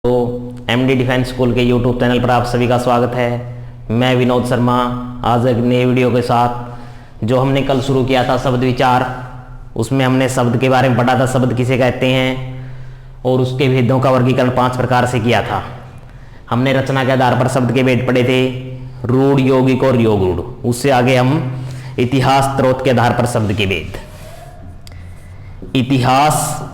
MD defence school के YouTube channel पर आप सभी का स्वागत है। मैं विनोद शर्मा आज एक नए वीडियो के साथ। जो हमने कल शुरू किया था शब्द विचार, उसमें हमने शब्द के बारे में पढ़ा था, शब्द किसे कहते हैं और उसके भेदों का वर्गीकरण 5 प्रकार से किया था। हमने रचना के आधार पर शब्द के भेद पढ़े थे, रूढ़, यौगिक और योग रूढ़। उससे आगे हम इतिहास स्रोत के आधार पर शब्द के भेद, इतिहास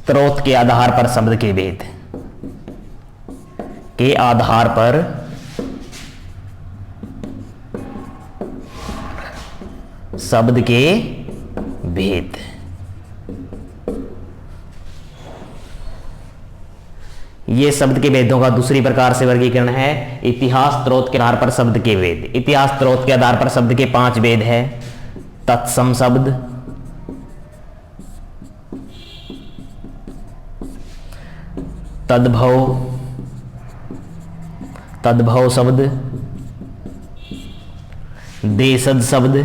स्रोत के आधार पर शब्द के भेद के आधार पर शब्द के भेद। ये शब्द के भेदों का दूसरी प्रकार से वर्गीकरण है, इतिहास स्रोत के आधार पर शब्द के भेद। इतिहास स्रोत के आधार पर शब्द के 5 भेद है। तत्सम शब्द, तद्भव शब्द, देशज शब्द,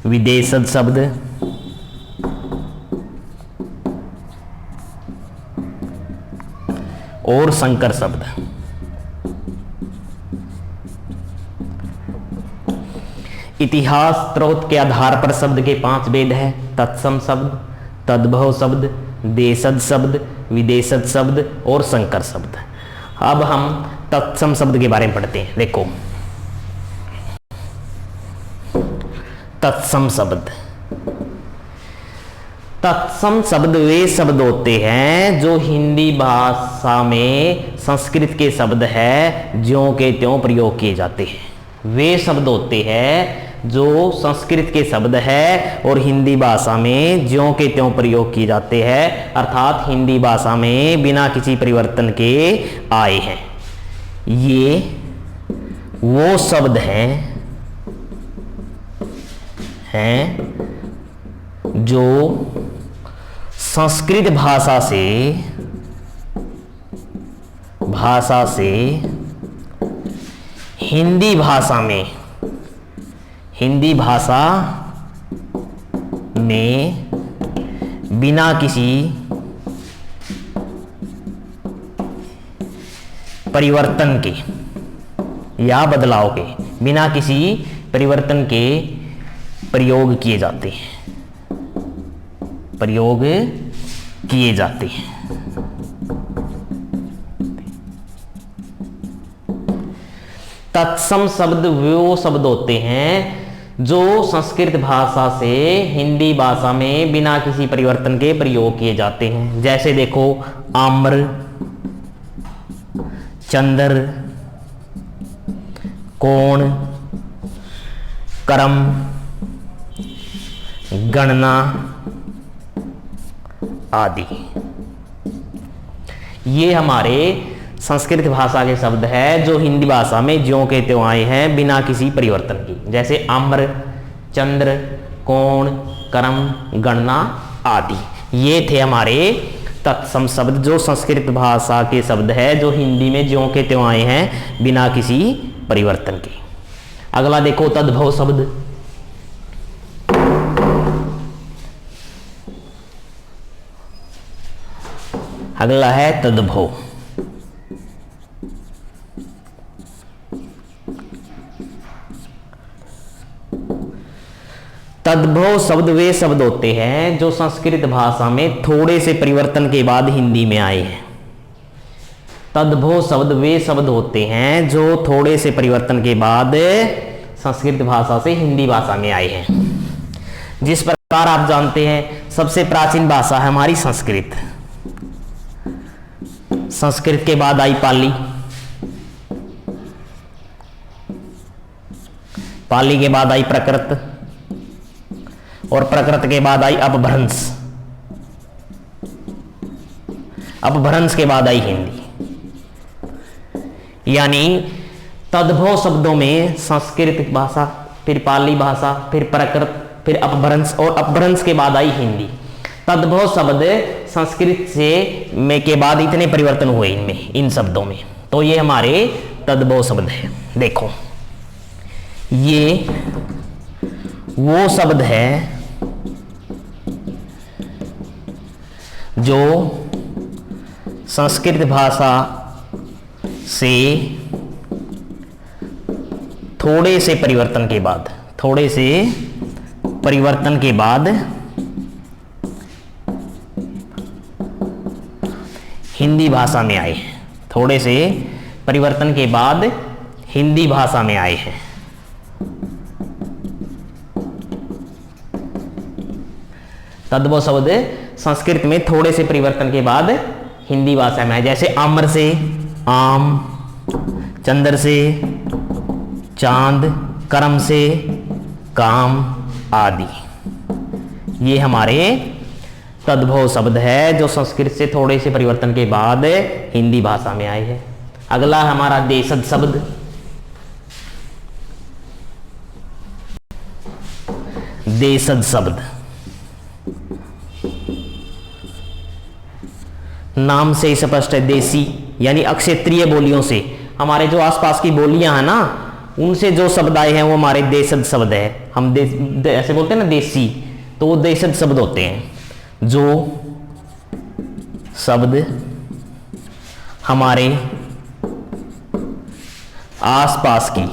विदेशज शब्द, और संकर शब्द। इतिहास स्रोत के आधार पर शब्द के 5 भेद है, तत्सम शब्द, तद्भव शब्द, देशज शब्द, विदेशज शब्द और संकर शब्द। अब हम तत्सम शब्द के बारे में पढ़ते हैं। देखो, तत्सम शब्द, तत्सम शब्द वे शब्द होते हैं जो हिंदी भाषा में संस्कृत के शब्द है ज्यों के त्यों प्रयोग किए जाते हैं। वे शब्द होते हैं जो संस्कृत के शब्द है और हिंदी भाषा में ज्यों के त्यों प्रयोग किए जाते हैं, अर्थात हिंदी भाषा में बिना किसी परिवर्तन के आए हैं। ये वो शब्द हैं जो संस्कृत भाषा से हिंदी भाषा में बिना किसी परिवर्तन के या बदलाव के, बिना किसी परिवर्तन के प्रयोग किए जाते हैं, तत्सम शब्द वो शब्द होते हैं जो संस्कृत भाषा से हिंदी भाषा में बिना किसी परिवर्तन के प्रयोग किए जाते हैं। जैसे देखो, आम्र, चंद्र, कोण, कर्म, गणना आदि। ये हमारे संस्कृत भाषा के शब्द है जो हिंदी भाषा में ज्यों के त्यों आए हैं बिना किसी परिवर्तन की। जैसे आम्र, चंद्र, कोण, कर्म, गणना आदि। ये थे हमारे तत्सम शब्द जो संस्कृत भाषा के शब्द है जो हिंदी में ज्यों के त्यों आए हैं बिना किसी परिवर्तन के। अगला देखो, तद्भव शब्द। अगला है तद्भव। तद्भव शब्द वे शब्द होते हैं जो संस्कृत भाषा में थोड़े से परिवर्तन के बाद हिंदी में आए हैं। तद्भव शब्द वे शब्द होते हैं जो थोड़े से परिवर्तन के बाद संस्कृत भाषा से हिंदी भाषा में आए हैं। जिस प्रकार आप जानते हैं सबसे प्राचीन भाषा है हमारी संस्कृत। संस्कृत के बाद आई पाली, पाली के बाद आई प्राकृत और प्राकृत के बाद आई अपभ्रंश, अपभ्रंश के बाद आई हिंदी। यानी तद्भव शब्दों में संस्कृत भाषा, फिर पाली भाषा, फिर प्राकृत, फिर अपभ्रंश और अपभ्रंश के बाद आई हिंदी। तद्भव शब्द संस्कृत से में के बाद इतने परिवर्तन हुए इनमें, इन शब्दों में, तो ये हमारे तद्भव शब्द है। देखो, ये वो शब्द है जो संस्कृत भाषा से थोड़े से परिवर्तन के बाद हिंदी भाषा में आए हैं। थोड़े से परिवर्तन के बाद हिंदी भाषा में आए हैं। तद्भव शब्द संस्कृत में थोड़े से परिवर्तन के बाद हिंदी भाषा में आए, जैसे आम्र से आम, चंद्र से चांद, कर्म से काम आदि। ये हमारे तद्भव शब्द है जो संस्कृत से थोड़े से परिवर्तन के बाद हिंदी भाषा में आए हैं। अगला हमारा देशज शब्द। देशज शब्द नाम से स्पष्ट है, देसी यानी अक्षेत्रीय बोलियों से, हमारे जो आसपास की बोलियां हैं ना, उनसे जो शब्द आए हैं वो हमारे देशज शब्द है। हम ऐसे बोलते हैं ना देसी, तो वो देशज शब्द होते हैं। जो शब्द हमारे आसपास की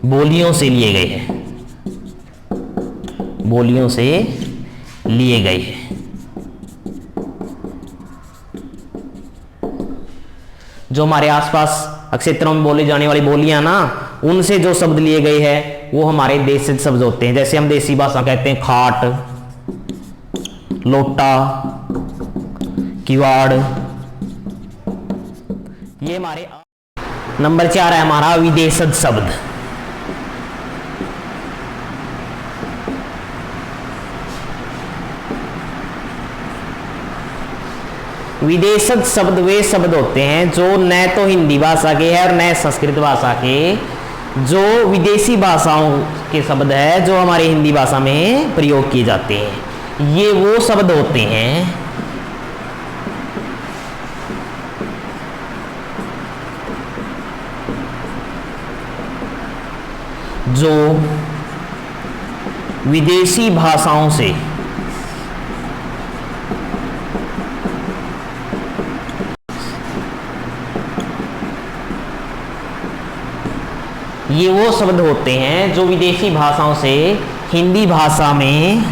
बोलियों से लिए गए हैं, बोलियों से लिए गए हैं। जो हमारे आसपास क्षेत्रों में बोले जाने वाली बोलियां ना, उनसे जो शब्द लिए गए हैं वो हमारे देशज शब्द होते हैं। जैसे हम देसी भाषा कहते हैं खाट, लोटा, किवाड़। ये हमारे। नंबर 4 है हमारा विदेशज शब्द। विदेशज शब्द वे शब्द होते हैं जो न तो हिंदी भाषा के हैं और न संस्कृत भाषा के, जो विदेशी भाषाओं के शब्द है जो हमारी हिंदी भाषा में प्रयोग किए जाते हैं। ये वो शब्द होते हैं जो विदेशी भाषाओं से ये वो शब्द होते हैं जो विदेशी भाषाओं से हिंदी भाषा में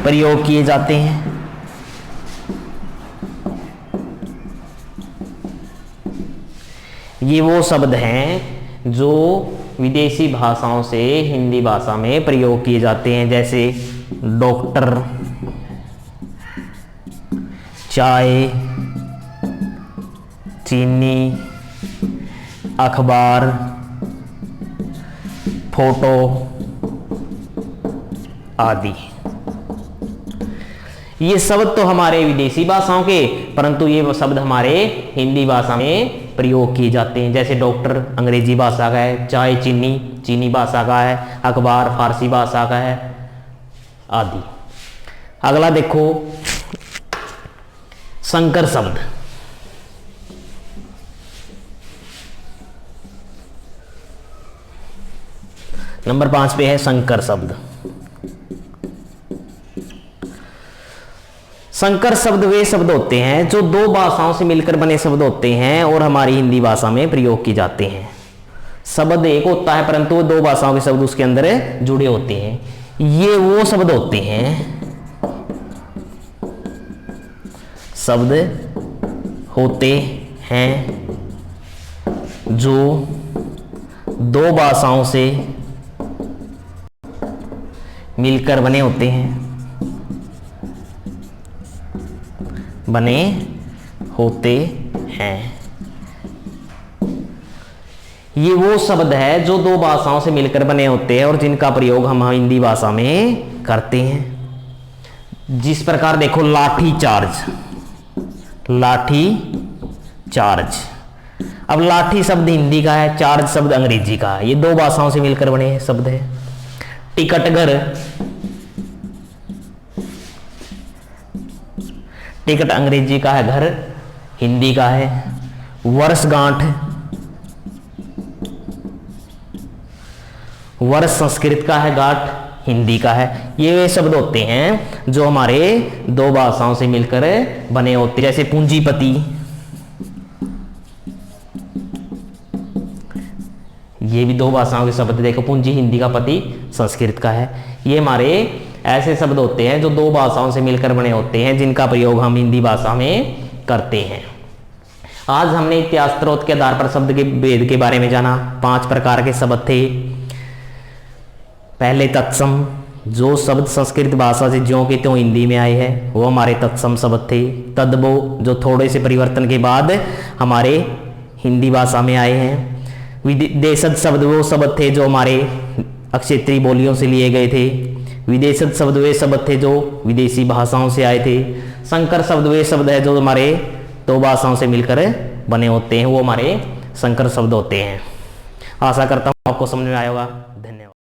प्रयोग किए जाते हैं। ये वो शब्द हैं जो विदेशी भाषाओं से हिंदी भाषा में प्रयोग किए जाते हैं, जैसे डॉक्टर, चाय, चीनी, अखबार, फोटो आदि। ये शब्द तो हमारे विदेशी भाषाओं के, परंतु ये शब्द हमारे हिंदी भाषा में प्रयोग किए जाते हैं। जैसे डॉक्टर अंग्रेजी भाषा का है, चाय चीनी भाषा का है, अखबार फारसी भाषा का है आदि। अगला देखो संकर शब्द। नंबर 5 पे है संकर शब्द। संकर शब्द वे शब्द होते हैं जो दो भाषाओं से मिलकर बने शब्द होते हैं और हमारी हिंदी भाषा में प्रयोग किए जाते हैं। शब्द एक होता है परंतु वो दो भाषाओं के शब्द उसके अंदर जुड़े होते हैं। ये वो शब्द होते हैं, शब्द होते हैं जो दो भाषाओं से मिलकर बने होते हैं, बने होते हैं। ये वो शब्द है जो दो भाषाओं से मिलकर बने होते हैं और जिनका प्रयोग हम हिंदी भाषा में करते हैं। जिस प्रकार देखो लाठी चार्ज, लाठी चार्ज। अब लाठी शब्द हिंदी का है, चार्ज शब्द अंग्रेजी का है, ये दो भाषाओं से मिलकर बने शब्द है। टिकट घर, टिकट अंग्रेजी का है, घर हिंदी का है। वर्षगांठ, वर्ष संस्कृत का है, गांठ हिंदी का है। ये वे शब्द होते हैं जो हमारे दो भाषाओं से मिलकर बने होते हैं, जैसे पूंजीपति, ये भी दो भाषाओं के शब्द, देखो पूंजी हिंदी का, पति संस्कृत का है। ये हमारे ऐसे शब्द होते हैं जो दो भाषाओं से मिलकर बने होते हैं, जिनका प्रयोग हम हिंदी भाषा में करते हैं। आज हमने इतिहास स्रोत के आधार पर शब्द के भेद के बारे में जाना। 5 प्रकार के शब्द थे। पहले तत्सम, जो शब्द संस्कृत भाषा से ज्यों के त्यों हिंदी में आए हैं वो हमारे तत्सम शब्द थे। तद्भव, जो थोड़े से परिवर्तन के बाद हमारे हिंदी भाषा में आए हैं। विदेशज शब्द वो शब्द थे जो हमारे अक्षेत्रीय बोलियों से लिए गए थे। विदेशज शब्द वे शब्द थे जो विदेशी भाषाओं से आए थे। संकर शब्द वे शब्द है जो हमारे दो भाषाओं से मिलकर बने होते हैं, वो हमारे संकर शब्द होते हैं। आशा करता हूँ आपको समझ में आया होगा। धन्यवाद।